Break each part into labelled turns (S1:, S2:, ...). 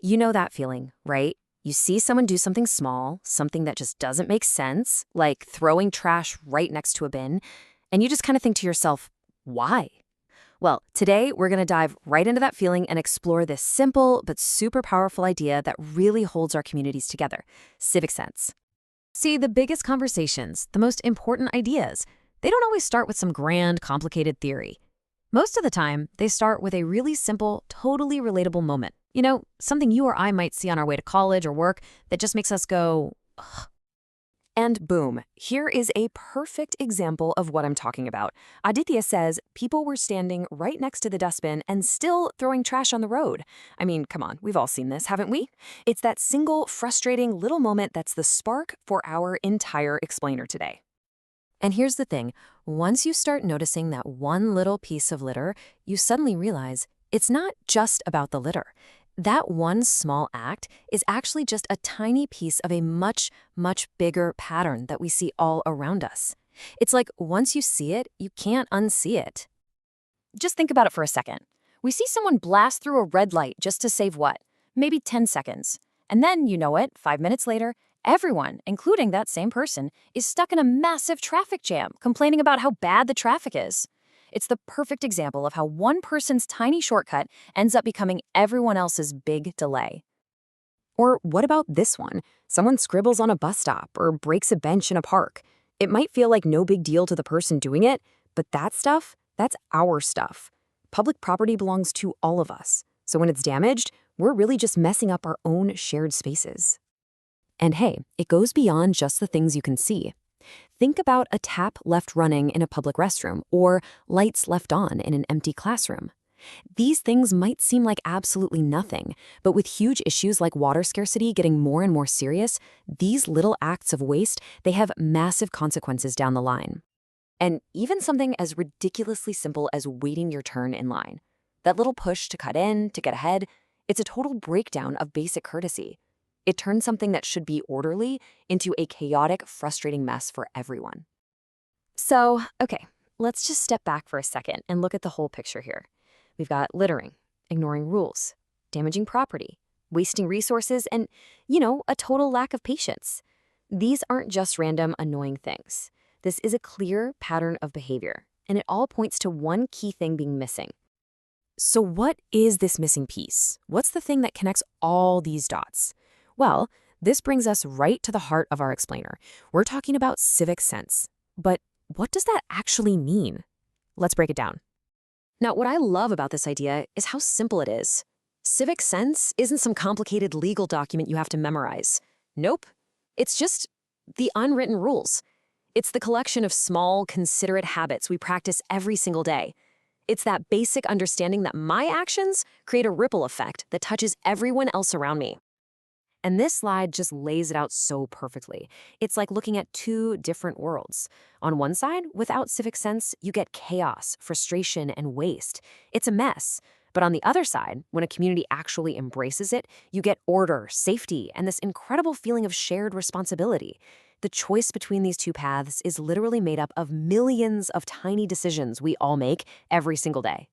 S1: You know that feeling, right? You see someone do something small, something that just doesn't make sense, like throwing trash right next to a bin, and you just kind of think to yourself, why? Well, today we're going to dive right into that feeling and explore this simple but super powerful idea that really holds our communities together: civic sense. See, the biggest conversations, the most important ideas, they don't always start with some grand, complicated theory. Most of the time, they start with a really simple, totally relatable moment. Something you or I might see on our way to college or work that just makes us go, ugh. And boom, here is a perfect example of what I'm talking about. Aditya says people were standing right next to the dustbin and still throwing trash on the road. I mean, come on, we've all seen this, haven't we? It's that single, frustrating little moment that's the spark for our entire explainer today. And here's the thing, once you start noticing that one little piece of litter, you suddenly realize it's not just about the litter. That one small act is actually just a tiny piece of a much, much bigger pattern that we see all around us. It's like once you see it, you can't unsee it. Just think about it for a second. We see someone blast through a red light just to save what? Maybe 10 seconds. And then, 5 minutes later, everyone, including that same person, is stuck in a massive traffic jam, complaining about how bad the traffic is. It's the perfect example of how one person's tiny shortcut ends up becoming everyone else's big delay. Or what about this one? Someone scribbles on a bus stop or breaks a bench in a park. It might feel like no big deal to the person doing it, but that stuff, that's our stuff. Public property belongs to all of us. So when it's damaged, we're really just messing up our own shared spaces. And hey, it goes beyond just the things you can see. Think about a tap left running in a public restroom or lights left on in an empty classroom. These things might seem like absolutely nothing, but with huge issues like water scarcity getting more and more serious, these little acts of waste, they have massive consequences down the line. And even something as ridiculously simple as waiting your turn in line. That little push to cut in, to get ahead, it's a total breakdown of basic courtesy. It turns something that should be orderly into a chaotic, frustrating mess for everyone. So, okay, let's just step back for a second and look at the whole picture here. We've got littering, ignoring rules, damaging property, wasting resources, and, a total lack of patience. These aren't just random, annoying things. This is a clear pattern of behavior, and it all points to one key thing being missing. So what is this missing piece? What's the thing that connects all these dots? Well, this brings us right to the heart of our explainer. We're talking about civic sense. But what does that actually mean? Let's break it down. Now, what I love about this idea is how simple it is. Civic sense isn't some complicated legal document you have to memorize. Nope. It's just the unwritten rules. It's the collection of small, considerate habits we practice every single day. It's that basic understanding that my actions create a ripple effect that touches everyone else around me. And this slide just lays it out so perfectly. It's like looking at two different worlds. On one side, without civic sense, you get chaos, frustration, and waste. It's a mess. But on the other side, when a community actually embraces it, you get order, safety, and this incredible feeling of shared responsibility. The choice between these two paths is literally made up of millions of tiny decisions we all make every single day.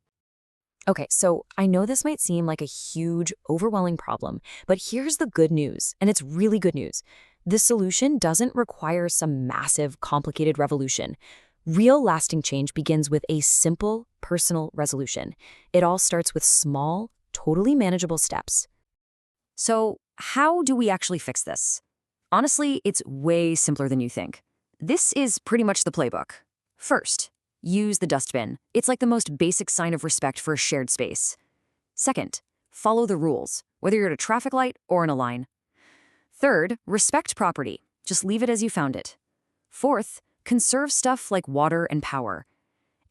S1: Okay, so I know this might seem like a huge, overwhelming problem, but here's the good news, and it's really good news. The solution doesn't require some massive, complicated revolution. Real lasting change begins with a simple, personal resolution. It all starts with small, totally manageable steps. So, how do we actually fix this? Honestly, it's way simpler than you think. This is pretty much the playbook. First, use the dustbin. It's like the most basic sign of respect for a shared space. Second, follow the rules, whether you're at a traffic light or in a line. Third, respect property. Just leave it as you found it. Fourth, conserve stuff like water and power.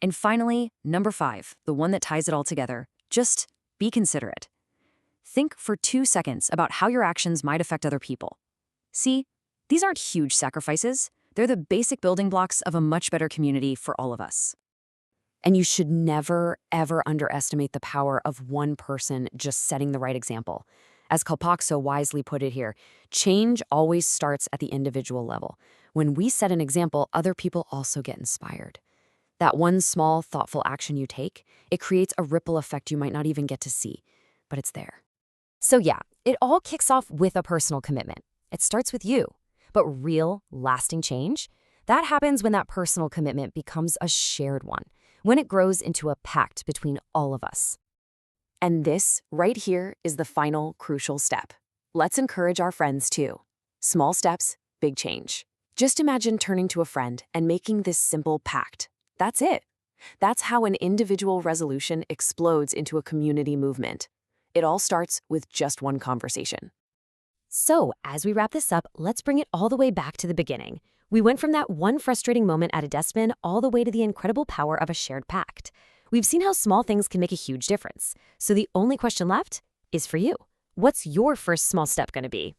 S1: And finally, number 5, the one that ties it all together, just be considerate. Think for 2 seconds about how your actions might affect other people. See, these aren't huge sacrifices. They're the basic building blocks of a much better community for all of us. And you should never, ever underestimate the power of one person just setting the right example. As Kalpak so wisely put it here, change always starts at the individual level. When we set an example, other people also get inspired. That one small, thoughtful action you take, it creates a ripple effect you might not even get to see, but it's there. So yeah, It all kicks off with a personal commitment. It starts with you. But real, lasting change, that happens when that personal commitment becomes a shared one, when it grows into a pact between all of us. And this, right here, is the final crucial step. Let's encourage our friends too. Small steps, big change. Just imagine turning to a friend and making this simple pact. That's it. That's how an individual resolution explodes into a community movement. It all starts with just one conversation. So, as we wrap this up, let's bring it all the way back to the beginning. We went from that one frustrating moment at a dustbin all the way to the incredible power of a shared pact. We've seen how small things can make a huge difference. So the only question left is for you. What's your first small step going to be?